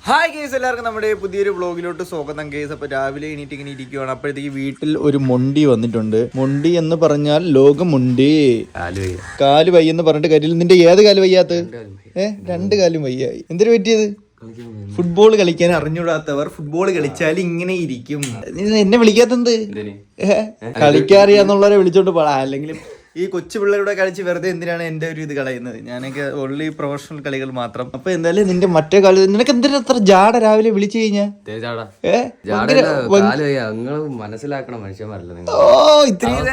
Hi guys, എല്ലാവർക്കും നമ്മുടെ പുതിയൊരു വ്ളോഗിലോട്ട് സ്വാഗതം ഗേസ്. അപ്പോൾ രാവിലെ എണീറ്റ് ഇങ്ങനെ ഇരിക്കുകയാണ്. അപ്പോഴത്തേക്ക് വീട്ടിൽ ഒരു മൊണ്ടി വന്നിട്ടുണ്ട്. മൊണ്ടി എന്ന് പറഞ്ഞാൽ ലോകമുണ്ടി. കാല് വയ്യെന്ന് പറഞ്ഞിട്ട് കാര്യമില്ല. നിന്റെ ഏത് കാല് വയ്യാത്ത? രണ്ട് കാലും വയ്യായി. എന്തിനു പറ്റിയത്? ഫുട്ബോൾ കളിക്കാൻ അറിഞ്ഞൂടാത്തവർ ഫുട്ബോൾ കളിച്ചാൽ ഇങ്ങനെ ഇരിക്കും. എന്നെ വിളിക്കാത്തത് കളിക്കാറിയാന്നുള്ളവരെ വിളിച്ചോണ്ട് പോടാ. അല്ലെങ്കിൽ ഈ കൊച്ചു പിള്ളേരുടെ കളിച്ച് വെറുതെ എന്തിനാണ് എന്റെ ഒരു ഇത് കളയുന്നത്? ഞാനൊക്കെ ഓൺലി പ്രൊഫഷണൽ കളികൾ മാത്രം. അപ്പൊ എന്തായാലും നിന്റെ മറ്റേ കളി നിനക്ക് എന്തിനാ അത്ര ജാട രാവിലെ വിളിച്ചു കഴിഞ്ഞാൽ? മനസ്സിലാക്കണം മനുഷ്യന്മാരല്ല. ഇത്രയും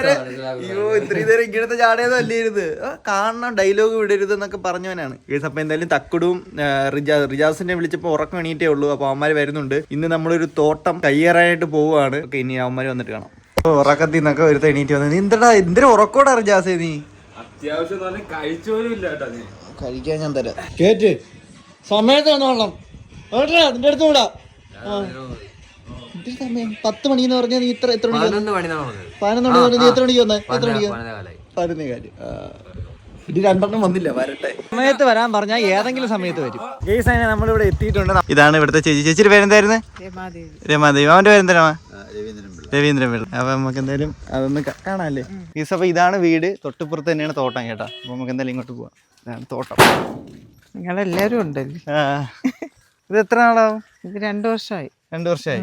നേരം ഇങ്ങനത്തെ ജാടയൊന്നും അല്ലേരുത്. കാണണം, ഡയലോഗ് വിടരുത് എന്നൊക്കെ പറഞ്ഞവനാണ്. അപ്പൊ എന്തായാലും തക്കുടും റിജാസിനെ വിളിച്ചപ്പോ ഉറക്കം എണീറ്റേ ഉള്ളൂ. അപ്പൊ അവന്മാര് വരുന്നുണ്ട്. ഇന്ന് നമ്മളൊരു തോട്ടം കയ്യേറാനായിട്ട് പോവുകയാണ്. ഇനി അവന്മാര് വന്നിട്ട് കാണാം. ഉറക്കത്തിൽ നിന്നൊക്കെ ഒരുത്ത എണീറ്റ് വന്നത്. നീ എന്തിനാ ഉറക്കോടെ റിജാസേ? നീ അത്യാവശ്യം കഴിക്കാൻ ഞാൻ തരാം. കേറ്റ് സമയത്ത് വന്നോളണം. നിന്റെ അടുത്ത് വിടാ. സമയം 10 മണിന്ന് പറഞ്ഞാൽ നീ എത്ര മണിക്ക്? 11 മണി പറഞ്ഞ നീ എത്ര മണിക്ക് വന്നേ? എത്ര മണിക്ക്? 11 കാര്യം. ഇത് രണ്ടെണ്ണം വന്നില്ല. വരട്ടെ. സമയത്ത് വരാൻ പറഞ്ഞാൽ ഏതെങ്കിലും സമയത്ത് വരും. ഗേസ്, അങ്ങനെ നമ്മളിവിടെ എത്തിയിട്ടുണ്ട്. ഇതാണ് ഇവിടുത്തെ ചേച്ചി. ചേച്ചിയുടെ പേരെന്തായിരുന്നു? രമാദേവി. അവന്റെ പേരെന്താ? രവീന്ദ്രൻ പിള്ള. അപ്പൊ നമുക്ക് എന്തായാലും അതൊന്ന് കാണാല്ലേ ഗേസ്. അപ്പൊ ഇതാണ് വീട്. തൊട്ടുപുറത്ത് തന്നെയാണ് തോട്ടം കേട്ടാ. അപ്പൊ നമുക്ക് എന്തായാലും ഇങ്ങോട്ട് പോവാം. ഇതാണ് തോട്ടം. നിങ്ങളെല്ലാരും ഉണ്ടല്ലോ. ഇത് എത്ര നാളാവും? ഇത് 2 വർഷമായി. 2 വർഷമായി.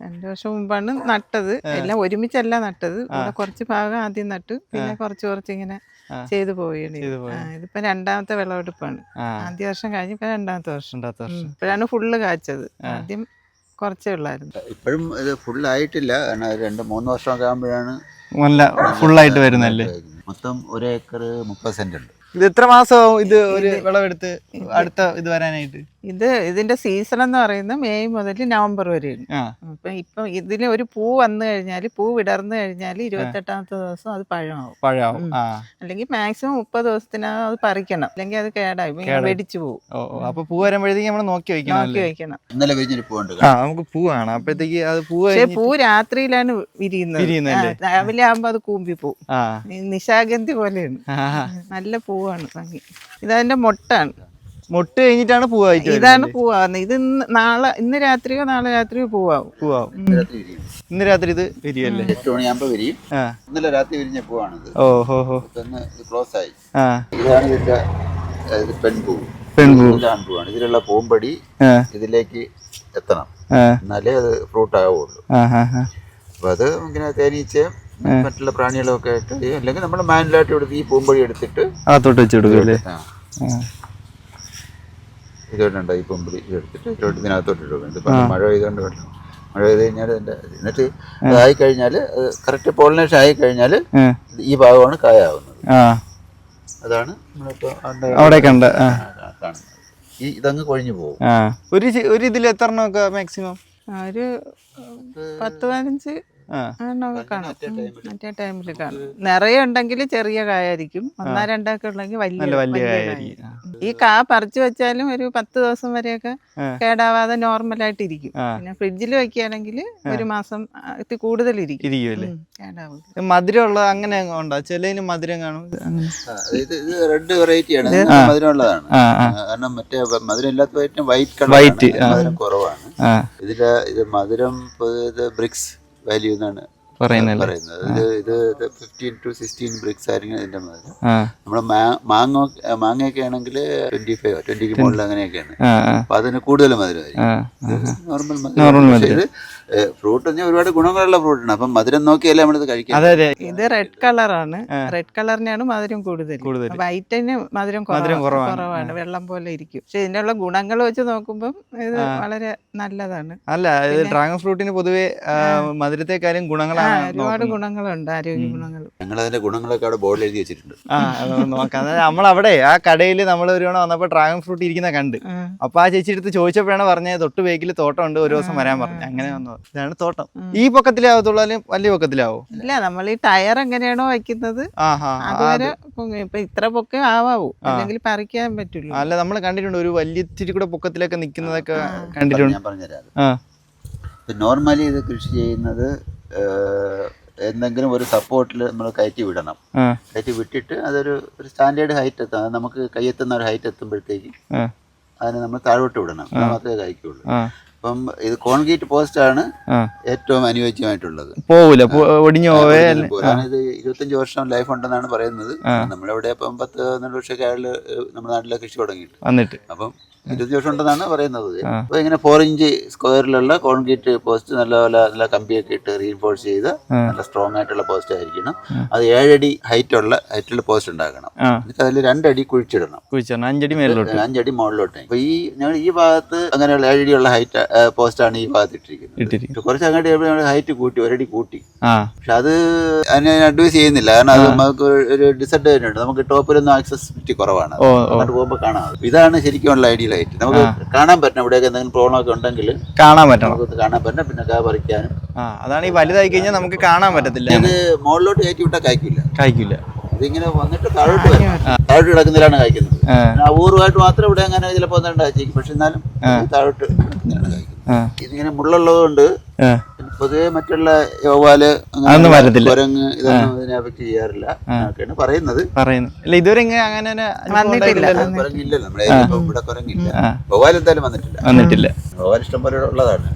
2 വർഷം മുമ്പാണ് നട്ടത്. എല്ലാം ഒരുമിച്ചല്ല നട്ടത്. ഇവിടെ കുറച്ച് ഭാഗം ആദ്യം നട്ടു, പിന്നെ കുറച്ച് ഇങ്ങനെ ചെയ്തു പോവുകയാണ്. ഇതിപ്പോ 2ാമത്തെ വിളവെടുപ്പാണ്. ആദ്യ വർഷം കഴിഞ്ഞ് ഇപ്പൊ 2ാമത്തെ വർഷം. ഇപ്പോഴാണ് ഫുള്ള് കായ്ച്ചത്. ആദ്യം കുറച്ചേ ഉള്ളായിരുന്നു. ഇപ്പോഴും ഇത് ഫുള്ളായിട്ടില്ല. 2-3 വർഷമൊക്കെ ആകുമ്പോഴാണ് നല്ല ഫുള്ളായിട്ട് വരുന്നല്ലേ. മൊത്തം 1 ഏക്കർ 30 സെന്റ് ഉണ്ട്. ഇത് എത്ര മാസമാവും ഇത് ഒരു വിളവെടുത്ത് അടുത്ത ഇത് വരാനായിട്ട്? ഇതിന്റെ സീസൺ എന്ന് പറയുന്നത് മെയ് മുതൽ നവംബർ വരെയാണ്. ഇപ്പൊ ഇതിന് ഒരു പൂ വന്നു കഴിഞ്ഞാല്, പൂ വിടർന്നു കഴിഞ്ഞാല് 28ാമത്തെ ദിവസം അത് പഴമാവും. അല്ലെങ്കിൽ മാക്സിമം 30 ദിവസത്തിനകം അത് പറിക്കണം. അല്ലെങ്കിൽ അത് കേടായി വെടിച്ചു പോകും. അപ്പൊ പൂ വരുമ്പോഴത്തേക്ക് നമ്മൾ നോക്കി വെക്കണം. ഇന്നലെ വിരിഞ്ഞൊരു പൂവുണ്ട്. നമുക്ക് പൂ കാണാം. അപ്പോഴത്തേക്ക് അത് പൂ രാത്രിയിലാണ് വിരിയുന്നത്. രാവിലെ ആകുമ്പോ അത് കൂമ്പി പോവും. നിശാഗന്ധി പോലെയാണ്. നല്ല പൂവാണ് ഭംഗി. ഇതതിന്റെ മൊട്ടാണ്. മൊട്ട് കഴിഞ്ഞിട്ടാണ് പൂവായിട്ട്. ഇതാണ് പൂവാകുന്നത്. ഇത് ഇന്ന് രാത്രിയോ നാളെ രാത്രിയോ പൂവാകും. ഇന്ന് രാത്രി ഇത് വിരിയല്ലേ? 8 മണിയാകുമ്പോ വിരിയും. ഇന്നലെ രാത്രി വിരിഞ്ഞ പൂവാണിത്. ഇത് ക്ലോസ് ആയി. ഇതാണ് ഇതിന്റെ പെൺപൂവ്. ആൺപൂവാണ്. ഇതിലുള്ള പൂമ്പടി ഇതിലേക്ക് എത്തണം, എന്നാലേ അത് ഫ്രൂട്ട് ആവുള്ളൂ. അപ്പൊ അത് ഇങ്ങനെ തേനീച്ച മറ്റുള്ള പ്രാണികളൊക്കെ ആയിട്ട്, അല്ലെങ്കിൽ നമ്മൾ മാനുവലായിട്ട് എടുത്ത് ഈ പൂമ്പടി എടുത്തിട്ട് അകത്തോട്ട് വെച്ച് കൊടുക്കും. ഇതുകൊണ്ടുണ്ടോ ഈ പൂമ്പടി എടുത്തിട്ട് ഇതിനകത്തോട്ട് ഇടും. ഇതിപ്പോ മഴ പെയ്തുകൊണ്ട് വേണം. മഴ പെയ്ത് കഴിഞ്ഞാൽ എന്നിട്ട് ആയിക്കഴിഞ്ഞാൽ കറക്റ്റ് പോളിനേഷൻ ആയിക്കഴിഞ്ഞാൽ ഈ ഭാഗമാണ് കായാവുന്നത്. അതാണ് നമ്മളിപ്പോ അവിടെ കാണുന്നത്. ഇതങ്ങ് കൊഴിഞ്ഞു പോകും. ഒരു ഇതിൽ എത്ര എണ്ണമൊക്കെ മാക്സിമം? ഒരു 10-15 കാണാം. മറ്റേ ടൈമിൽ കാണും. നിറയെ ഉണ്ടെങ്കിൽ ചെറിയ കായായിരിക്കും. 1-2 ഉണ്ടെങ്കിൽ വലിയ കായായിരിക്കും. ഈ കാ പറിച്ചു വെച്ചാലും ഒരു 10 ദിവസം വരെയൊക്കെ കേടാവാതെ നോർമലായിട്ട് ഇരിക്കും. പിന്നെ ഫ്രിഡ്ജിൽ വെക്കുകയാണെങ്കിൽ 1 മാസം കൂടുതലിരിക്കും. കേടാവും. മധുരമുള്ള അങ്ങനെ ഉണ്ടോ? ചിലതിന് മധുരം കാണും. ഇത് റെഡ് വെറൈറ്റിയാണ്, മധുരമുള്ളതാണ്. കാരണം മറ്റേ മധുരം ഇല്ലാത്ത വൈറ്റ് കളർ, മധുരം കുറവാണ്. ഇത് മധുരം ബ്രിക്സ് വാല്യൂ എന്നാണ് പറയുന്നത്. ഇത് 15 to 16 ബ്രിക്സ് ആയിരിക്കും ഇതിന്റെ മധുരം. നമ്മള് മാങ്ങയൊക്കെ ആണെങ്കിൽ 25-20 മുകളിൽ അങ്ങനെയൊക്കെയാണ്. അപ്പൊ അതിന് കൂടുതൽ മധുരമായിരിക്കും. നോർമൽ മധുരം. ഫ്രൂട്ട് ഒരുപാട് ഗുണങ്ങളുള്ള ഫ്രൂട്ടാണ്. അപ്പം മധുരം നോക്കിയല്ലേ നമ്മളിത് കഴിക്കാം. ഇത് റെഡ് കളറാണ്. റെഡ് കളറിനാണ് മധുരം കൂടുതൽ. വൈറ്റിന് മധുരം കുറവാണ്. വെള്ളം പോലെ ഇരിക്കും. പക്ഷെ ഇതിനുള്ള ഗുണങ്ങൾ വെച്ച് നോക്കുമ്പോൾ ഇത് വളരെ നല്ലതാണ്. അല്ല, ഡ്രാഗൺ ഫ്രൂട്ടിന് പൊതുവെ മധുരത്തെക്കാളും ഗുണങ്ങളാണ്. ഒരുപാട് ഗുണങ്ങളുണ്ട്, ആരോഗ്യ ഗുണങ്ങൾ. ഞങ്ങൾ അതിന്റെ ഗുണങ്ങളൊക്കെ അവിടെ ബോർഡിൽ എഴുതി വെച്ചിട്ടുണ്ട്. നോക്കാം. നമ്മളവിടെ ആ കടയിൽ നമ്മൾ ഒരു തവണ വന്നപ്പോ ഡ്രാഗൺ ഫ്രൂട്ട് ഇരിക്കുന്ന കണ്ട്. അപ്പൊ ആ ചേച്ചി എടുത്ത് ചോദിച്ചപ്പോഴാണ് പറഞ്ഞത് തൊട്ട് ബേക്കിൽ തോട്ടം ഉണ്ട്, ഒരു ദിവസം വരാൻ പറഞ്ഞു. അങ്ങനെ വന്നത്. ഇതാണ് തോട്ടം. ഈ പൊക്കത്തിലാവത്തുള്ളൂ അല്ലെങ്കിൽ വലിയ പൊക്കത്തിലാവോ? ഇല്ല, നമ്മൾ ഈ ടയർ എങ്ങനെയാണോ വയ്ക്കുന്നത് അതുവരെ ഇപ്പൊ ഇത്ര പൊക്കം ആവാവൂ, അല്ലെങ്കിൽ പറിക്കാൻ പറ്റുള്ളൂ. അല്ല, നമ്മൾ കണ്ടിട്ടുണ്ട് ഒരു വലിയ ഇത്തിരി കൂടെ പൊക്കത്തിലൊക്കെ നിൽക്കുന്നതൊക്കെ കണ്ടിട്ടുണ്ട്. ഞാൻ പറഞ്ഞുതരാം. നോർമലി ഇത് കൃഷി ചെയ്യുന്നത് എന്തെങ്കിലും ഒരു സപ്പോർട്ടിൽ നമ്മൾ കയറ്റി വിടണം. കയറ്റി വിട്ടിട്ട് അതൊരു സ്റ്റാൻഡേർഡ് ഹൈറ്റ് എത്താം. നമുക്ക് കൈയെത്തുന്ന ഒരു ഹൈറ്റ് എത്തുമ്പോഴത്തേക്ക് അതിനെ നമ്മൾ താഴോട്ട് വിടണം, മാത്രമേ കായ്ക്കുള്ളൂ. അപ്പം ഇത് കോൺക്രീറ്റ് പോസ്റ്റ് ആണ് ഏറ്റവും അനുയോജ്യമായിട്ടുള്ളത്. പോവില്ല, ഒടിഞ്ഞു പോവേ. ഇത് 25 വർഷം ലൈഫ് ഉണ്ടെന്നാണ് പറയുന്നത്. നമ്മളിവിടെ ഇപ്പം 10-12 വർഷമൊക്കെ അയാള് നമ്മുടെ നാട്ടിലെ കൃഷി തുടങ്ങിയിട്ട് വന്നിട്ട് അപ്പം 20 വർഷം ഉണ്ടെന്നാണ് പറയുന്നത്. അപ്പൊ ഇങ്ങനെ 4 ഇഞ്ച് സ്ക്വയറിലുള്ള കോൺക്രീറ്റ് പോസ്റ്റ് നല്ല കമ്പിയൊക്കെ ഇട്ട് റീഇൻഫോഴ്സ് ചെയ്ത് നല്ല സ്ട്രോങ് ആയിട്ടുള്ള പോസ്റ്റ് ആയിരിക്കണം. അത് 7 അടി ഹൈറ്റുള്ള പോസ്റ്റ് ഉണ്ടാക്കണം. എന്നിട്ട് അതിൽ 2 അടി കുഴിച്ചിടണം, 5 അടി മേലോട്ട്, 5 അടി മുകളിലോട്ട്. അപ്പൊ ഞങ്ങൾ ഈ ഭാഗത്ത് അങ്ങനെയുള്ള 7 അടിയുള്ള ഹൈറ്റ് പോസ്റ്റാണ് ഈ ഭാഗത്ത് ഇട്ടിരിക്കുന്നത്. കുറച്ച് അങ്ങോട്ട് ഹൈറ്റ് കൂട്ടി 1 അടി കൂട്ടി. പക്ഷെ അത് അതിനെ അഡ്വൈസ് ചെയ്യുന്നില്ല, കാരണം അത് നമുക്ക് ഒരു ഡിസഡ്വാൻറ്റേജ് ഉണ്ട്. നമുക്ക് ടോപ്പിലൊന്നും ആക്സസിബിലിറ്റി കുറവാണ്, അങ്ങോട്ട് പോകുമ്പോൾ കാണാം. ഇതാണ് ശരിക്കുമുള്ള ഐഡിയൽ ഹൈറ്റ്. നമുക്ക് കാണാൻ പറ്റണം, ഇവിടെയൊക്കെ എന്തെങ്കിലും പ്രോബ്ലം ഒക്കെ ഉണ്ടെങ്കിൽ കാണാൻ പറ്റണം. പിന്നെ കാ പറിക്കാനും അതാണ് ഈ വലുതായി കഴിഞ്ഞാൽ നമുക്ക് കാണാൻ പറ്റത്തില്ല. ഇത് മുകളിലോട്ട് കയറ്റി വിട്ടാൽ കായ്ക്കില്ല. ഇതിങ്ങനെ വന്നിട്ട് താഴോട്ട് കിടക്കുന്നതിലാണ് കായ്ക്കുന്നത്. അപൂർവമായിട്ട് മാത്രം ഇവിടെ അങ്ങനെ ചിലപ്പോൾ കായ്ക്കും, പക്ഷെ എന്നാലും താഴോട്ട് കിടക്കുന്നതിലാണ് കായ്ക്കുന്നത്. ഇതിങ്ങനെ മുള്ളുള്ളത് കൊണ്ട് പൊതുവെ മറ്റുള്ള യോവാല് കുരങ്ങ് ഇതൊന്നും ഇതിനെ അഫക്ട് ചെയ്യാറില്ല എന്നൊക്കെയാണ് പറയുന്നത്. ഇതുവരെ കുരങ്ങില്ല നമ്മുടെ ഇവിടെ, കുരങ്ങില്ല. യോവാൽ എന്തായാലും വന്നിട്ടില്ല. യോവാൽ ഇഷ്ടം പോലെ ഉള്ളതാണ്,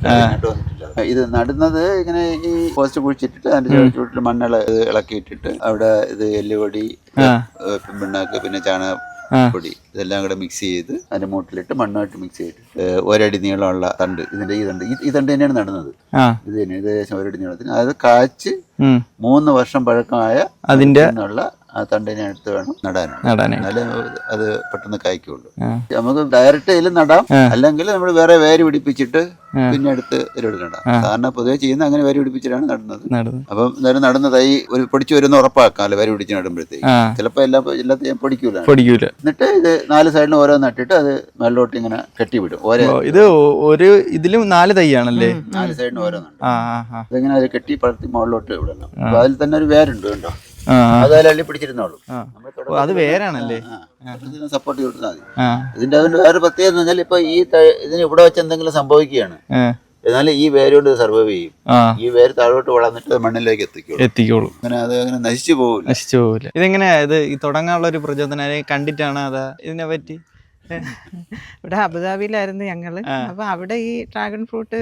വന്നിട്ടില്ല. ഇത് നടുന്നത് ഇങ്ങനെ ഈ പോസ്റ്റ് കുഴിച്ചിട്ടിട്ട് അതിന്റെ ചുവട്ടിൽ മണ്ണ് ഇളക്കിയിട്ടിട്ട് അവിടെ ഇത് എല്ലുപൊടി, പിണ്ണാക്ക്, പിന്നെ ചാണകപ്പൊടി ഇതെല്ലാം കൂടെ മിക്സ് ചെയ്ത് അതിന്റെ മൂട്ടിലിട്ട് മണ്ണുമായിട്ട് മിക്സ് ചെയ്തിട്ട് 1 അടി നീളമുള്ള തണ്ട്, ഈ തണ്ട് തന്നെയാണ് നടുന്നത്. ഇത് തന്നെ ഏകദേശം 1 അടി നീളത്തിന്. അത് കാച്ച് 3 വർഷം പഴക്കമായ അതിന്റെ ആ തണ്ടിനെ എടുത്ത് വേണം നടാനാണ്. എന്നാലും അത് പെട്ടെന്ന് കായ്ക്കുള്ളൂ. നമുക്ക് ഡയറക്റ്റ് ഇതിൽ നടാം, അല്ലെങ്കിൽ നമ്മൾ വേറെ വേര് പിടിപ്പിച്ചിട്ട് പിന്നെ അടുത്ത് ഇതിലോട്ട് നടാം. സാധാരണ പൊതുവെ ചെയ്യുന്ന അങ്ങനെ വേര് പിടിപ്പിച്ചിട്ടാണ് നടുന്നത്. അപ്പം എന്തായാലും നടുന്ന തൈ ഒരു പൊടിച്ചു വരുന്ന ഉറപ്പാക്കാം, വേര് പിടിച്ച് നടുമ്പോഴത്തേക്ക്. ചിലപ്പോൾ എല്ലാத்தைയും പൊടിക്കൂല. എന്നിട്ട് ഇത് 4 സൈഡിലും ഓരോ നട്ടിട്ട് അത് മേലോട്ട് ഇങ്ങനെ കെട്ടിവിടും. ഇത് ഒരു ഇതിലും 4 തൈയാണല്ലേ? 4 സൈഡിലും ഓരോന്നുണ്ട്. അതിങ്ങനെ അത് കെട്ടി പടർത്തി മുകളിലോട്ട് വിടണം. അപ്പൊ അതിൽ തന്നെ ഒരു വേരുണ്ട്, കണ്ടോ? അതല്ലി പിടിച്ചിരുന്നോളൂ. അത് വേരാണല്ലേ? സപ്പോർട്ട് കൊടുത്താൽ മതി. ഇതിന്റെ അതിന്റെ വേറെ പ്രത്യേകത എന്ന് പറഞ്ഞാൽ ഇപ്പൊ ഈ ഇതിന് ഇവിടെ വെച്ച് എന്തെങ്കിലും സംഭവിക്കുകയാണ്, എന്നാലും ഈ വേരോട് സർവൈവ് ചെയ്യും. ഈ വേര് താഴോട്ട് വളർന്നിട്ട് മണ്ണിലേക്ക് എത്തിക്കോളൂ. അങ്ങനെ അത് അങ്ങനെ നശിച്ചു പോകില്ല. ഇതെങ്ങനെ ഇത് തുടങ്ങാനുള്ള ഒരു പ്രചോദനം കണ്ടിട്ടാണ് അതാ ഇതിനെ പറ്റി? ഇവിടെ അബുദാബിയിലായിരുന്നു ഞങ്ങള്. അപ്പൊ അവിടെ ഈ ഡ്രാഗൺ ഫ്രൂട്ട്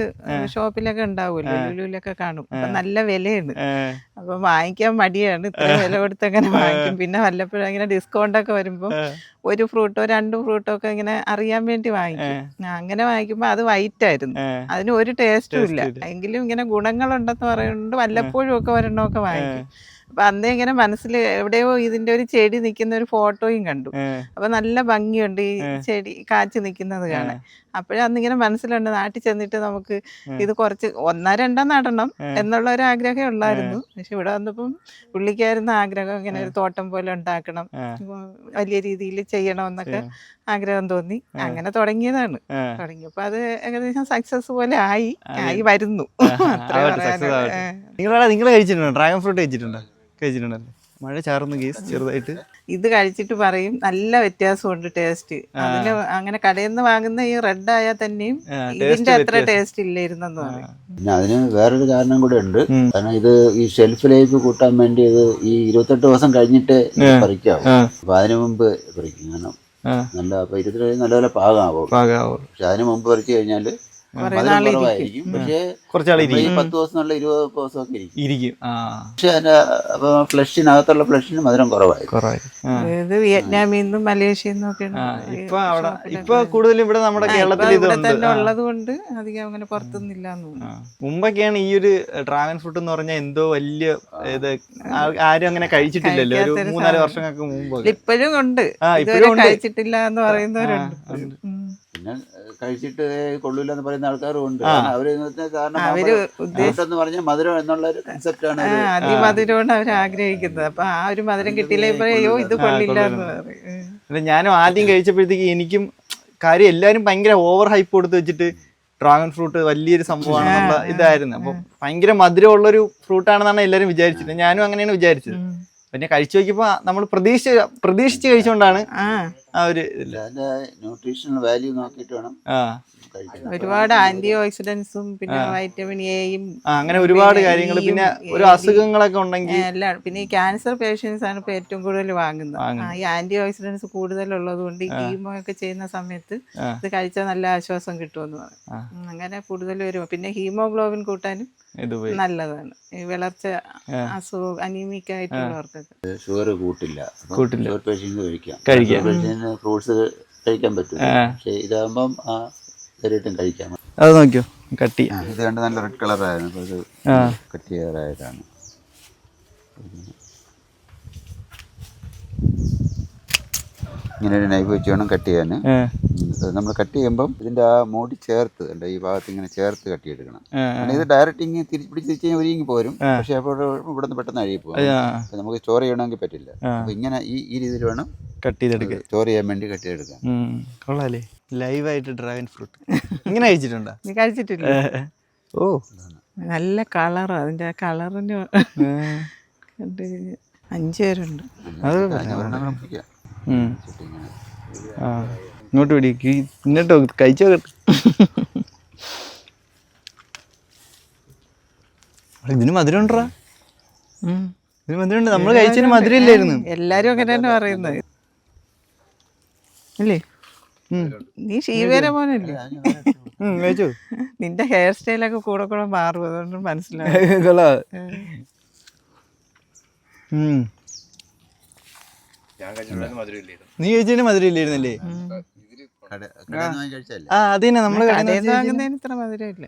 ഷോപ്പിലൊക്കെ ഉണ്ടാവുമല്ലോ, ലുലുവിലൊക്കെ കാണും. അപ്പൊ നല്ല വിലയാണ്. അപ്പൊ വാങ്ങിക്കാൻ മടിയാണ്, ഇത്ര വില കൊടുത്ത് അങ്ങനെ വാങ്ങിക്കും. പിന്നെ വല്ലപ്പോഴും ഇങ്ങനെ ഡിസ്കൗണ്ട് ഒക്കെ വരുമ്പോ 1 ഫ്രൂട്ടോ 2 ഫ്രൂട്ടോ ഒക്കെ ഇങ്ങനെ അറിയാൻ വേണ്ടി വാങ്ങിക്കും. അങ്ങനെ വാങ്ങിക്കുമ്പോ അത് വൈറ്റ് ആയിരുന്നു, അതിന് ഒരു ടേസ്റ്റും ഇല്ല. എങ്കിലും ഇങ്ങനെ ഗുണങ്ങളുണ്ടെന്ന് പറയുന്നുണ്ട്. വല്ലപ്പോഴും ഒക്കെ ഒരെണ്ണമൊക്കെ വാങ്ങിക്കും. അപ്പൊ അന്നേ ഇങ്ങനെ മനസ്സിൽ എവിടെയോ ഇതിന്റെ ഒരു ചെടി നിൽക്കുന്ന ഒരു ഫോട്ടോയും കണ്ടു. അപ്പൊ നല്ല ഭംഗിയുണ്ട് ഈ ചെടി കാച്ചു നിൽക്കുന്നത് കാണാൻ. അപ്പോഴന്നിങ്ങനെ മനസ്സിലുണ്ട്, നാട്ടിൽ ചെന്നിട്ട് നമുക്ക് ഇത് കുറച്ച് 1-2 നടണം എന്നുള്ള ഒരു ആഗ്രഹമേ ഉള്ളായിരുന്നു. പക്ഷെ ഇവിടെ വന്നപ്പം പുള്ളിക്കായിരുന്ന ആഗ്രഹം ഇങ്ങനെ ഒരു തോട്ടം പോലെ ഉണ്ടാക്കണം, വലിയ രീതിയിൽ ചെയ്യണം എന്നൊക്കെ ആഗ്രഹം തോന്നി. അങ്ങനെ തുടങ്ങിയതാണ്. തുടങ്ങിയപ്പോ അത് ഏകദേശം സക്സസ് പോലെ ആയി വരുന്നു. നിങ്ങൾ കഴിച്ചിട്ടുണ്ടോ? ഡ്രാഗൺ ഫ്രൂട്ട് കഴിച്ചിട്ടുണ്ടല്ലോ? മഴ ചാറുന്നു ചെറുതായിട്ട്. ഇത് കഴിച്ചിട്ട് പറയും നല്ല വ്യത്യാസമുണ്ട് ടേസ്റ്റ്. അതിന് അങ്ങനെ കടയിൽ നിന്ന് വാങ്ങുന്ന ഈ റെഡ് ആയാൽ തന്നെയും ഇതിന്റെ അത്ര ടേസ്റ്റ് ഇല്ലായിരുന്നെന്ന് പറയും. പിന്നെ അതിന് വേറൊരു കാരണം കൂടെ ഉണ്ട്. കാരണം ഇത് ഈ ഷെൽഫ് ലൈഫ് കൂട്ടാൻ വേണ്ടി ഇത് ഈ 28 ദിവസം കഴിഞ്ഞിട്ട് പറിക്കാവും. അപ്പൊ അതിനു മുമ്പ് പറിക്കും. കാരണം നല്ല അപ്പൊ 28 നല്ലപോലെ പാകാവും. പക്ഷെ അതിന് മുമ്പ് പറിച്ചു കഴിഞ്ഞാല് കുറവായിരിക്കും. പക്ഷേ 10 ദിവസം 20 ദിവസം ഒക്കെ ഇരിക്കും. പക്ഷെ അതിന്റെ ഫ്ലഷിനകത്തുള്ള ഫ്ലഷിന് മധുരം കുറവായിരിക്കും. വിയറ്റ്നാമിൽ നിന്നും മലേഷ്യയിൽ നിന്നും ഒക്കെ ഇപ്പൊ കൂടുതലും ഇവിടെ നമ്മുടെ കേരളത്തിൽ തന്നെ ഉള്ളത് കൊണ്ട് അധികം അങ്ങനെ പുറത്തൊന്നുമില്ലാന്ന് തോന്നുന്നു. മുമ്പൊക്കെയാണ് ഈ ഒരു ഡ്രാഗൺ ഫ്രൂട്ട് എന്ന് പറഞ്ഞാൽ എന്തോ വലിയ ഇത് ആരും അങ്ങനെ കഴിച്ചിട്ടില്ലല്ലോ, ഒരു 3-4 വർഷങ്ങൾക്ക് മുമ്പ്. ഇപ്പോഴും ഉണ്ട്, കഴിച്ചിട്ടില്ല എന്ന് പറയുന്നവരുണ്ട്. പിന്നെ കഴിച്ചിട്ട് കൊള്ളൂല എന്ന് പറയുന്ന ആൾക്കാരും ഉണ്ട്. അവരെന്ന് പറഞ്ഞാൽ മധുരം എന്നുള്ള ഒരു കൺസെപ്റ്റാണ്. അതിമധുരമാണ് അവർ ആഗ്രഹിക്കുന്നത്. അപ്പൊ ആ ഒരു മധുരം കിട്ടിയില്ലേ പറയോ ഇത് കൊള്ളില്ല എന്ന് പറയും. ഞാനും ആദ്യം കഴിച്ചപ്പോഴത്തേക്ക് എനിക്കും കാര്യം എല്ലാവരും ഭയങ്കര ഓവർ ഹൈപ്പ് കൊടുത്ത് വെച്ചിട്ട് ഡ്രാഗൺ ഫ്രൂട്ട് വലിയൊരു സംഭവമാണെന്നുള്ള ഇതായിരുന്നു. അപ്പൊ ഭയങ്കര മധുരമുള്ളൊരു ഫ്രൂട്ടാണെന്നാണ് എല്ലാവരും വിചാരിച്ചത്. ഞാനും അങ്ങനെയാണ് വിചാരിച്ചത്. പിന്നെ കഴിച്ചു നോക്കിയപ്പോ നമ്മൾ പ്രതീക്ഷിച്ച് കഴിച്ചുകൊണ്ടാണ് ആ ഒരു ന്യൂട്രീഷണൽ വാല്യൂ നോക്കിയിട്ട് വേണം ഒരുപാട് ആന്റി ഓക്സിഡൻസും പിന്നെ വൈറ്റമിൻ എയും അങ്ങനെ ഒരുപാട് കാര്യങ്ങൾ, പിന്നെ ഒരു അസുഖങ്ങളൊക്കെ ഉണ്ടെങ്കിൽ എല്ലാം. പിന്നെ ഈ ക്യാൻസർ പേഷ്യൻസ് ആണ് ഇപ്പൊ ഏറ്റവും കൂടുതൽ വാങ്ങുന്നത്. ഈ ആന്റി ഓക്സിഡൻസ് കൂടുതലുള്ളത് കൊണ്ട് ഈ കീമോ ഒക്കെ ചെയ്യുന്ന സമയത്ത് ഇത് കഴിച്ചാൽ നല്ല ആശ്വാസം കിട്ടുമെന്ന് പറയും. അങ്ങനെ കൂടുതൽ വരും. പിന്നെ ഹീമോഗ്ലോബിൻ കൂട്ടാനും നല്ലതാണ്. ഈ വളർച്ച അസുഖം അനീമിക് ആയിട്ടുള്ളവർക്കൊക്കെ. ഷുഗർ കൂട്ടില്ല, ഷുഗർ പേഷ്യന്റ് കഴിക്കാം. ഫ്രൂട്ട്സ് കഴിക്കാൻ പറ്റും. പക്ഷേ ഇതാകുമ്പം ശരിയായിട്ടും കഴിക്കാം. അത് നോക്കിയോ കട്ടി, ഇത് കണ്ട് നല്ല റെഡ് കളറായിരുന്നു. അപ്പോൾ ഇത് കട്ട് ചെയ്യാറായതാണ്. ഇങ്ങനെ ഒരു നൈഫ് വെച്ച് വേണം കട്ട് ചെയ്യാൻ. നമ്മൾ കട്ട് ചെയ്യുമ്പം ഇതിൻ്റെ ആ മൂടി ചേർത്ത് അല്ല ഈ ഭാഗത്ത് ഇങ്ങനെ ചേർത്ത് കട്ടിയെടുക്കണം. ഇത് ഡയറക്റ്റ് ഇങ്ങനെ തിരിച്ച് കഴിഞ്ഞാൽ ഒരുങ്ങി പോരും. പക്ഷേ അപ്പോൾ ഇവിടെ നിന്ന് പെട്ടെന്ന് അഴുകി പോകും. നമുക്ക് സ്റ്റോർ ചെയ്യണമെങ്കിൽ പറ്റില്ല. അപ്പോൾ ഇങ്ങനെ ഈ രീതിയിൽ വേണം കട്ട് ചെയ്തെടുക്കുക, സ്റ്റോർ ചെയ്യാൻ വേണ്ടി കട്ട് ചെയ്തെടുക്കാം. കൊള്ളാല്ലേ, ലൈവായിട്ട് ഡ്രാഗൺ ഫ്രൂട്ട് ഇങ്ങനെ കഴിച്ചിട്ടുണ്ടോ? നീ കഴിച്ചിട്ടില്ല? ഓ നല്ല കളറാ, അതിന്റെ കളറിന് 5 പേരുണ്ട്. ഇങ്ങോട്ട് പിടിക്ക്, ഇങ്ങോട്ടോ കഴിച്ചോ. ഇതിന് മധുരം ഉണ്ടോ? ഇതിന് മധുരം ഉണ്ട്. നമ്മൾ കഴിച്ചതിന് മധുരം ഇല്ലായിരുന്നു. എല്ലാരും അങ്ങനെ തന്നെ പറയുന്നത് അല്ലേ? നീ ശീവേര പോനല്ലേ? കഴിച്ചോ? നിന്റെ ഹെയർ സ്റ്റൈലൊക്കെ കൂടെ കൂടെ മാറും, അതുകൊണ്ട് മനസ്സിലാവും. നീ കഴിച്ചതിന് മധുരം ഇല്ലായിരുന്നല്ലേ? അത് തന്നെ നമ്മള് വാങ്ങുന്നതിന് ഇത്ര മധുരം ഇല്ല.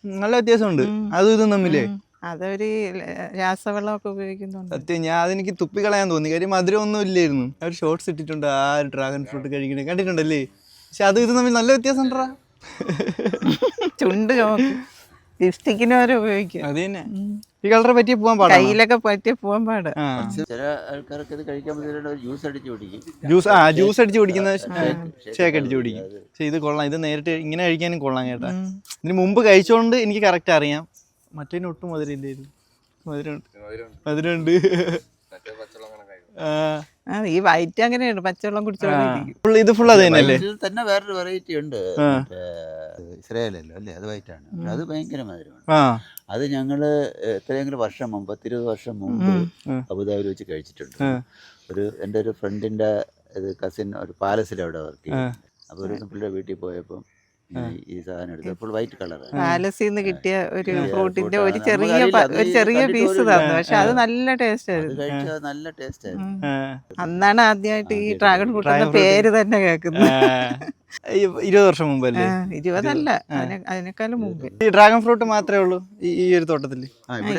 നല്ല വ്യത്യാസമുണ്ട് അതും ഇതും തമ്മിലേ. അതൊരു രാസവെള്ളമൊക്കെ ഉപയോഗിക്കുന്നുണ്ട്. സത്യം, ഞാൻ അതെനിക്ക് തുപ്പിക്കളയാൻ തോന്നി. കാര്യം മധുരം ഒന്നും ഇല്ലായിരുന്നു. അവർ ഷോർട്സ് ഇട്ടിട്ടുണ്ട് ആ ഡ്രാഗൺ ഫ്രൂട്ട് കഴിക്കണേ, കണ്ടിട്ടുണ്ടല്ലേ? പക്ഷെ അത് ഇത് തമ്മിൽ നല്ല വ്യത്യാസം ഉണ്ടോ? ചുണ്ട് ലിപ്സ്റ്റിക്കിന് വരെ ഉപയോഗിക്കും. അത് തന്നെ. ഈ കളറെ പറ്റിയ പോവാൻ പാടില്ല, കയ്യിലൊക്കെ പറ്റിയ പോവാൻ പാട്. ചില ആൾക്കാർക്ക് ഇത് കഴിക്കാൻ പറ്റില്ല, ജ്യൂസ് അടിച്ച് കുടിക്കും. ജ്യൂസ് അടിച്ച് കുടിക്കുന്ന ഷേക്ക് അടിച്ച് കുടിക്കും. പക്ഷെ ഇത് കൊള്ളാം, ഇത് നേരിട്ട് ഇങ്ങനെ കഴിക്കാനും കൊള്ളാം കേട്ടാ. ഇതിന് മുമ്പ് കഴിച്ചോണ്ട് എനിക്ക് കറക്റ്റ് അറിയാം. മറ്റേതിന് ഒട്ടും മധുരം ഇല്ലായിരുന്നു. മധുരമുണ്ട്. ഈ വൈറ്റ് അങ്ങനെയുണ്ട്, പച്ചവെള്ളം കുടിച്ചോണ്ടിരിക്കും. ഇത് ഫുൾ അത് തന്നെയല്ലേ? തന്നെ വേറൊരു വെറൈറ്റി ഉണ്ട്, ഇസ്രായേലല്ലോ അല്ലേ, അത് വൈറ്റാണ്. അത് ഭയങ്കര മധുരമാണ്. അത് ഞങ്ങള് എത്രയെങ്കിലും വർഷം മുമ്പ്, 20 വർഷം മുമ്പ് അബുദാബിയിൽ വെച്ച് കഴിച്ചിട്ടുണ്ട്. എൻ്റെ ഒരു ഫ്രണ്ടിന്റെ കസിൻ ഒരു പാലസിൽ അവിടെ വർക്ക് ചെയ്യും. അപ്പോൾ ഒരു ദിവസം പുള്ളിയുടെ വീട്ടിൽ പോയപ്പോൾ ഈ സാധനം എടുത്തു. അപ്പോൾ വൈറ്റ് കളറാണ്. പാലസിൽ നിന്ന് കിട്ടിയ ഒരു ഫ്രൂട്ടിന്റെ ഒരു ചെറിയ പീസ് തന്നു. പക്ഷെ അത് നല്ല ടേസ്റ്റ് ആയിരുന്നു. നല്ല ടേസ്റ്റ് ആയിരുന്നു. അന്നാണ് ആദ്യമായിട്ട് ഈ ഡ്രാഗൺ ഫ്രൂട്ട് എന്ന പേര് തന്നെ കേൾക്കുന്നത്. 20 വർഷം മുമ്പല്ലേ? 20 അല്ല, അതിനേക്കാളും മുമ്പ്. ഈ ഡ്രാഗൺ ഫ്രൂട്ട് മാത്രമേ ഉള്ളൂ ഈ ഒരു തോട്ടത്തില്?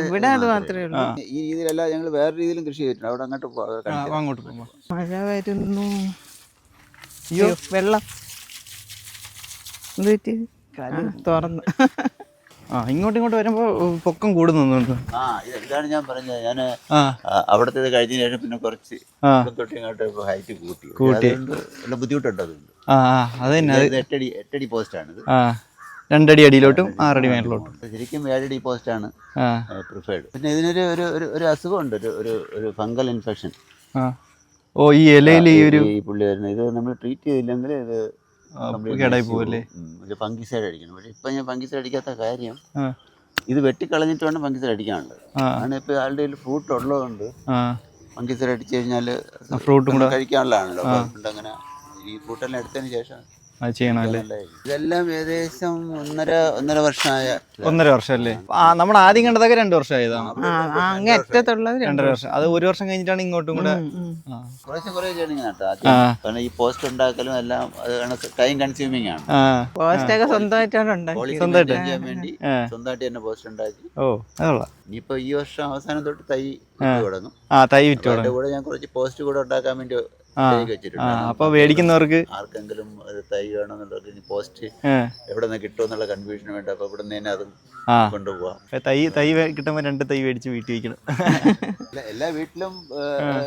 ഇവിടെ അത് മാത്രമേ ഉള്ളൂ. ഈ രീതിയിലല്ല, ഞങ്ങൾ വേറെ രീതിയിലും കൃഷി ചെയ്തിട്ടുണ്ട്. അവിടെ അങ്ങോട്ട് പോകുമ്പോ മഴ വരുന്നു. വെള്ളം തുറന്ന് ഇങ്ങോട്ട് വരുമ്പോ പൊക്കം കൂടുന്നുണ്ട്. ഇതാണ് ഞാൻ പറഞ്ഞത്. ഞാൻ അവിടത്തെ കഴിഞ്ഞ ശേഷം പിന്നെ കുറച്ച് തൊട്ട് ഇങ്ങോട്ട് ഹൈറ്റ് കൂട്ടി. എല്ലാം ബുദ്ധിമുട്ടുണ്ട്. അതുകൊണ്ട് അത് തന്നെ. 8 അടി പോസ്റ്റാണ് ഇത്. 2 അടി അടിയിലോട്ടും 6 അടി മേലോട്ടും. ശരിക്കും 7 അടി പോസ്റ്റാണ് പ്രിഫേർഡ്. പിന്നെ ഇതിനൊരു ഒരു അസുഖമുണ്ട്, ഒരു ഫംഗൽ ഇൻഫെക്ഷൻ. ഈ ഇലയിൽ ഈ പുള്ളി വരുന്നത്. ഇത് നമ്മൾ ട്രീറ്റ് ചെയ്തില്ലെങ്കിൽ ഇത് കേടായി പോവല്ലേ? ഫംഗിസൈഡ് അടിക്കണം. പക്ഷെ ഇപ്പൊ ഞാൻ ഫംഗിസൈഡ് അടിക്കാത്ത കാര്യം, ഇത് വെട്ടിക്കളഞ്ഞിട്ട് വേണം ഫംഗിസൈഡ് അടിക്കാനുള്ളത്. കാരണം ഇപ്പൊ ആളുടെ ഫ്രൂട്ട് ഉള്ളതുകൊണ്ട് ഫംഗിസൈഡ് അടിച്ചു കഴിഞ്ഞാൽ ഫ്രൂട്ടും കൂടെ കഴിക്കാനുള്ളതാണല്ലോ. അങ്ങനെ ഈ ഫ്രൂട്ടെല്ലാം എടുത്തതിന് ശേഷം ചെയ്യണല്ലേ? ഇതെല്ലാം ഏകദേശം 1.5 വർഷമായ. 1.5 വർഷമല്ലേ? നമ്മൾ ആദ്യം കണ്ടതൊക്കെ 2 വർഷമായതാണ്. അങ്ങേ അറ്റത്തുള്ളത് 2.5 വർഷം. അത് 1 വർഷം കഴിഞ്ഞിട്ടാണ് ഇങ്ങോട്ടും കൂടെ കുറേ നട്ടാ. കാരണം ഈ പോസ്റ്റ് ഉണ്ടാക്കലും എല്ലാം ടൈം കൺസ്യൂമിംഗ് ആണ്. പോസ്റ്റ് ഒക്കെ സ്വന്തമായിട്ടാണ് ചെയ്യാൻ വേണ്ടി സ്വന്തമായിട്ട് തന്നെ പോസ്റ്റ് ഉണ്ടാക്കി. ഇനിയിപ്പോ ഈ വർഷം അവസാനം തൊട്ട് തൈ തുടങ്ങും. അതിന്റെ കൂടെ ഞാൻ കുറച്ച് പോസ്റ്റ് കൂടെ ഉണ്ടാക്കാൻ വേണ്ടി വെച്ചിട്ടുണ്ട്. അപ്പൊ മേടിക്കുന്നവർക്ക് ആർക്കെങ്കിലും തൈ വേണമെന്നുള്ളവർക്ക് പോസ്റ്റ് എവിടെ നിന്ന് കിട്ടുമെന്നുള്ള കൺഫ്യൂഷന് വേണ്ടി അപ്പൊ ഇവിടെ നിന്ന് തന്നെ അതും കൊണ്ടുപോവാം. തൈ കിട്ടുമ്പോ 2 തൈ മേടിച്ച് വീട്ടിൽ വെക്കണം. എല്ലാ വീട്ടിലും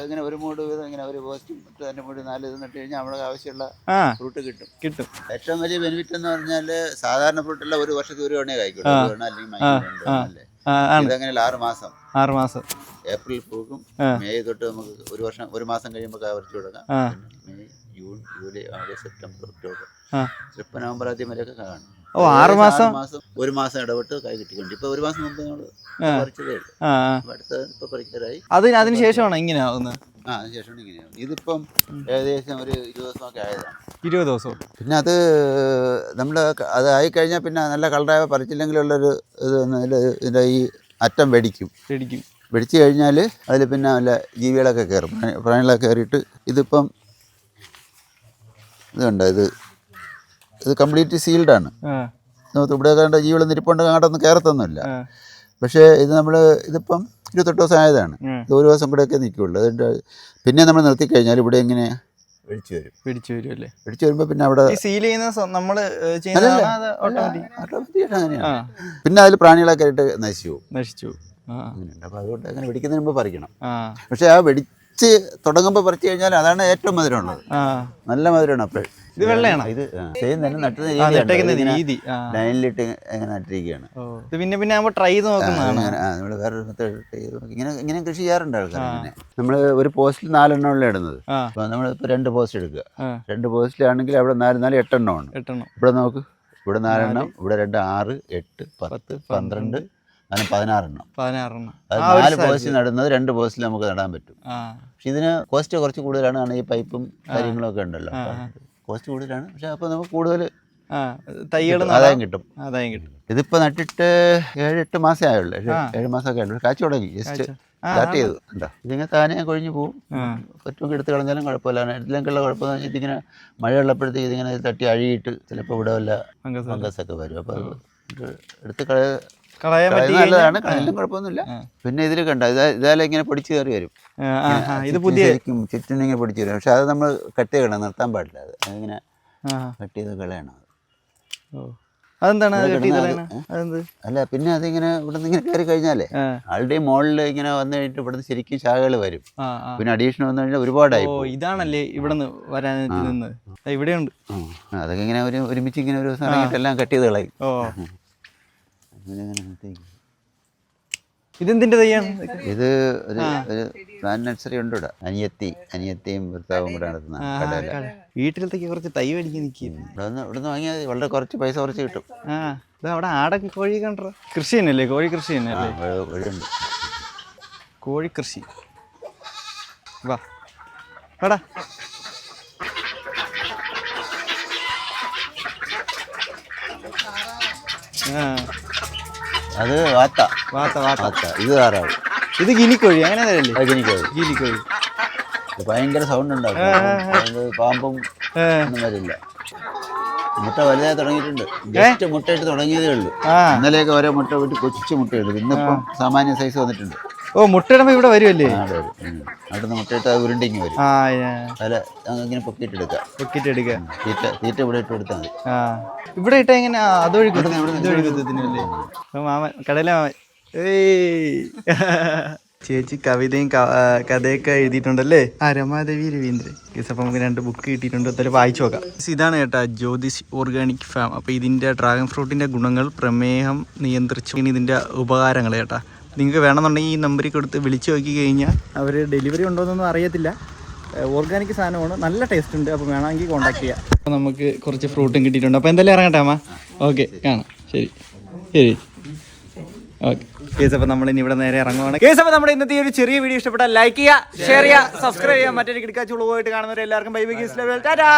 ഇങ്ങനെ ഒരു മൂട് വീതം ഇങ്ങനെ ഒരു പോസ്റ്റ് 2 മൂട് 4 ഇത് നട്ട് കഴിഞ്ഞാൽ നമ്മുടെ ആവശ്യമുള്ള ഫ്രൂട്ട് കിട്ടും. ഏറ്റവും വലിയ ബെനിഫിറ്റ് എന്ന് പറഞ്ഞാല് സാധാരണ ഫ്രൂട്ടെല്ലാം 1 വർഷത്തിൽ 1 തവണ കായ്ക്കുള്ളൂ. അല്ലെങ്കിൽ ഇതങ്ങനെ 6 മാസം ഏപ്രിൽ പൂക്കും. മെയ് തൊട്ട് നമുക്ക് 1 മാസം കഴിയുമ്പോൾ കായ പറിച്ചു കൊടുക്കാം. May June July August September October ആ. ചിലപ്പോൾ നവംബർ ആദ്യം വരെയൊക്കെ കാണും. ഓ 6 മാസം ഒരു മാസം ഇടപെട്ട് കായ് കിട്ടിക്കൊണ്ട് ഇപ്പൊ ഒരു മാസം മുമ്പ് നമ്മൾ പറിച്ചതേ ഉള്ളൂ. അടുത്ത ഇപ്പൊ പറിക്കാറായി. അതിന് ശേഷമാണോ ഇങ്ങനെ ആവുന്നത്? അതിനുശേഷം ഇങ്ങനെയാണ്. ഇതിപ്പം ഏകദേശം ഒരു 20 ദിവസമൊക്കെ ആയതാണ്. 20 ദിവസം. പിന്നെ അത് നമ്മൾ അത് ആയിക്കഴിഞ്ഞാൽ പിന്നെ നല്ല കളറായ പറിച്ചില്ലെങ്കിലുള്ളൊരു ഇത് ഇതിൻ്റെ ഈ അറ്റം വെടിക്കും. വെടിച്ച് കഴിഞ്ഞാൽ അതിൽ പിന്നെ നല്ല ജീവികളൊക്കെ കയറും, പ്രാണികളൊക്കെ കയറിയിട്ട് ഇതിപ്പം ഇതുണ്ട്, ഇത് കംപ്ലീറ്റ് സീൽഡാണ്. ഇവിടെ കണ്ട ജീവികളൊന്നും ഇരിപ്പുണ്ട് അങ്ങോട്ടൊന്നും കയറത്തൊന്നുമില്ല. പക്ഷേ ഇത് നമ്മൾ ഇതിപ്പം 28 ദിവസം ആയതാണ്. ഇത് ഒരു ദിവസം കൂടെയൊക്കെ നിൽക്കുകയുള്ളൂ. അതുകൊണ്ട് പിന്നെ നമ്മൾ നിർത്തിക്കഴിഞ്ഞാൽ ഇവിടെ ഇങ്ങനെ പിടിച്ചു വരും അല്ലേ? പിടിച്ചു വരുമ്പോൾ പിന്നെ അവിടെ അങ്ങനെയാണ്. പിന്നെ അതിൽ പ്രാണികളൊക്കെ ആയിട്ട് നശിച്ചു. അങ്ങനെയുണ്ട്. അപ്പോൾ അതുകൊണ്ട് അങ്ങനെ വെടിക്കുന്നതിന് മുമ്പ് പറിക്കണം. പക്ഷെ ആ വെടിച്ച് തുടങ്ങുമ്പോൾ പറിച്ചു കഴിഞ്ഞാൽ അതാണ് ഏറ്റവും മധുരമുള്ളത്. നല്ല മധുരമാണ്. അപ്പോൾ ഇത് വെള്ളയാണ്. ഇത് സെയിം തന്നെ നട്ടുന്ന രീതി ലൈനിലിട്ട് ഇങ്ങനെ നട്ടിരിക്കുകയാണ്. പിന്നെ ട്രൈ ചെയ്ത് നോക്കുന്നതാണ്. നമ്മൾ വേറൊരു മെത്തേഡ് ചെയ്ത് നോക്കി ഇങ്ങനെ കൃഷി ചെയ്യാറുണ്ട് ആൾക്കാർ. ഇങ്ങനെ നമ്മൾ ഒരു പോസ്റ്റിൽ 4 എണ്ണമുള്ള ഇടുന്നത്. അപ്പോൾ നമ്മളിപ്പോൾ 2 പോസ്റ്റ് എടുക്കുക. 2 പോസ്റ്റിലാണെങ്കിൽ അവിടെ 4 8 എണ്ണമാണ്. ഇവിടെ നോക്ക്, ഇവിടെ 4 എണ്ണം, ഇവിടെ 2 6 8 10 12 അങ്ങനെ 16 എണ്ണം. അത് 4 പോസ്റ്റ് നടുന്നത് 2 പോസ്റ്റിൽ നമുക്ക് നടാൻ പറ്റും. പക്ഷെ ഇതിന് കോസ്റ്റ് കുറച്ച് കൂടുതലാണ്. കാരണം ഈ പൈപ്പും കാര്യങ്ങളും ഒക്കെ ഉണ്ടല്ലോ, കോസ്റ്റ് കൂടുതലാണ്. പക്ഷെ അപ്പോൾ നമുക്ക് കൂടുതൽ ആദായം കിട്ടും. ഇതിപ്പോൾ നട്ടിട്ട് 7-8 മാസമേ ആയുള്ളൂ. 7 മാസമൊക്കെ ആയുള്ളൂ. കാച്ചു തുടങ്ങി, ജസ്റ്റ് സ്റ്റാർട്ട് ചെയ്തു. എന്താ ഇതിങ്ങനെ താനെ കൊഴിഞ്ഞു പോകും. പറ്റുമെങ്കിൽ എടുത്ത് കളഞ്ഞാലും കുഴപ്പമില്ല. ഇതിലേക്കുള്ള കുഴപ്പമെന്ന് വെച്ചാൽ ഇതിങ്ങനെ മഴയുള്ളപ്പോഴത്തേക്ക് ഇതിങ്ങനെ തട്ടി അഴിയിട്ട് ചിലപ്പോൾ ഇവിടെ വല്ല ഫംഗസൊക്കെ വരും. അപ്പോൾ അത് എടുത്ത് നല്ലതാണ്, കളയാനും കുഴപ്പമൊന്നുമില്ല. പിന്നെ ഇതിൽ കണ്ട ഇതായാലും ഇങ്ങനെ പൊടിച്ച് കയറി വരും. ചുറ്റിനും ഇങ്ങനെ പൊടിച്ച് വരും. പക്ഷെ അത് നമ്മൾ കട്ട് ചെയ്യണം, നിർത്താൻ പാടില്ല. അത് അതിങ്ങനെ കട്ട് ചെയ്ത് കളയണം. അല്ല പിന്നെ അതിങ്ങനെ ഇവിടെ നിന്ന് ഇങ്ങനെ കയറി കഴിഞ്ഞാലേ ആളുടെ മുകളിൽ ഇങ്ങനെ വന്നു കഴിഞ്ഞിട്ട് ഇവിടെ നിന്ന് ശരിക്കും ശാഖകൾ വരും. പിന്നെ അഡീഷണൽ വന്നു കഴിഞ്ഞാൽ ഒരുപാടായി. ഇതാണല്ലേ ഇവിടെ നിന്ന് വരാൻ ഇവിടെയുണ്ട്. അതൊക്കെ ഇങ്ങനെ ഒരുമിച്ച് ഇങ്ങനെ ഒരു ദിവസം ഇറങ്ങിയിട്ട് എല്ലാം കട്ട് ചെയ്ത് കളയും. ഇതെന്തിന്റെ തയ്യാണ്? ഇത് ഒരു പ്ലാന്റ് നഴ്സറി ഉണ്ട് ഇവിടെ. അനിയത്തിയും ഭർത്താവും കൂടെ നടത്തുന്ന കടയില. വീട്ടിലത്തേക്ക് കുറച്ച് തൈ മേടിക്കാൻ നിൽക്കും. ഇവിടുന്ന് വാങ്ങിയാൽ വളരെ കുറച്ച് പൈസ കുറച്ച് കിട്ടും. അവിടെ ആടൊക്കെ കോഴി കണ്ടോ? കൃഷി തന്നെയല്ലേ? കോഴി കൃഷി തന്നെയല്ലേ? കോഴിയുണ്ട്, കോഴി കൃഷി. വാ വാടാ. അത് വാത്ത. ഇത് താറാവ്. ഇത് ഗിനിക്കോഴി. അങ്ങനെ ഗിനിക്കോഴി ഭയങ്കര സൗണ്ട് ഉണ്ടാവും. പാമ്പും ഒന്നും വരില്ല. മുട്ട വലുതായി തുടങ്ങിയിട്ടുണ്ട്. ജസ്റ്റ് മുട്ടയിട്ട് തുടങ്ങിയതേ ഉള്ളൂ. ഇന്നലെയൊക്കെ ഓരോ മുട്ട വിട്ട് കൊച്ചു മുട്ടയുള്ളൂ. ഇന്നിപ്പം സാമാന്യ സൈസ് വന്നിട്ടുണ്ട്. മുട്ടയിടുമ്പോ ഇവിടെ വരുമല്ലേ? അവിടുന്ന് മുട്ടയിട്ട് അത് ഉരുണ്ടിങ്ങി വരും. അല്ല ഇങ്ങനെ പൊക്കിയിട്ടെടുക്കാം. തീറ്റ ഇവിടെ ഇട്ട് കൊടുത്താൽ മതി. ഇവിടെ ഇട്ട എങ്ങനെ അതൊഴുകുന്നല്ലേ? മാമൻ കടയിലെ മാമൻ. ചേച്ചി കവിതയും കഥയൊക്കെ എഴുതിയിട്ടുണ്ടല്ലേ? രമാദേവി രവീന്ദ്രൻ. അപ്പം നമുക്ക് 2 ബുക്ക് കിട്ടിയിട്ടുണ്ട്. എന്തായാലും വായിച്ചു നോക്കാം. ഇതാണ് കേട്ടാ ജ്യോതിഷ് ഓർഗാനിക് ഫാം. അപ്പോൾ ഇതിൻ്റെ ഡ്രാഗൺ ഫ്രൂട്ടിൻ്റെ ഗുണങ്ങൾ, പ്രമേഹം നിയന്ത്രിച്ചു, ഇതിൻ്റെ ഉപകാരങ്ങൾ കേട്ടാ. നിങ്ങൾക്ക് വേണമെന്നുണ്ടെങ്കിൽ ഈ നമ്പറിൽ കൊടുത്ത് വിളിച്ചു നോക്കി കഴിഞ്ഞാൽ അവർ ഡെലിവറി ഉണ്ടോയെന്നൊന്നും അറിയത്തില്ല. ഓർഗാനിക് സാധനമാണ്, നല്ല ടേസ്റ്റ് ഉണ്ട്. അപ്പോൾ വേണമെങ്കിൽ കോൺടാക്ട് ചെയ്യാം. അപ്പോൾ നമുക്ക് കുറച്ച് ഫ്രൂട്ടും കിട്ടിയിട്ടുണ്ട്. അപ്പോൾ എന്തായാലും ഇറങ്ങട്ടെ അമ്മ. ഓക്കെ, കാണാം. ശരി ഓക്കെ കേസ്. അപ്പോൾ നമ്മൾ ഇനി ഇവിടെ നേരെ ഇറങ്ങുവാണ് കേസ്. അപ്പോൾ നമ്മുടെ ഇന്നത്തെ ഒരു ചെറിയ വീഡിയോ ഇഷ്ടപ്പെട്ടാൽ ലൈക്ക് ചെയ്യുക, ഷെയർ ചെയ്യുക, സബ്സ്ക്രൈബ് ചെയ്യുക. മറ്റൊരു കിടക്കാച്ചുള്ള പോയിട്ട് കാണുന്നവരെല്ലാവർക്കും ബൈ ബൈ കേസ്. ടാറ്റാ.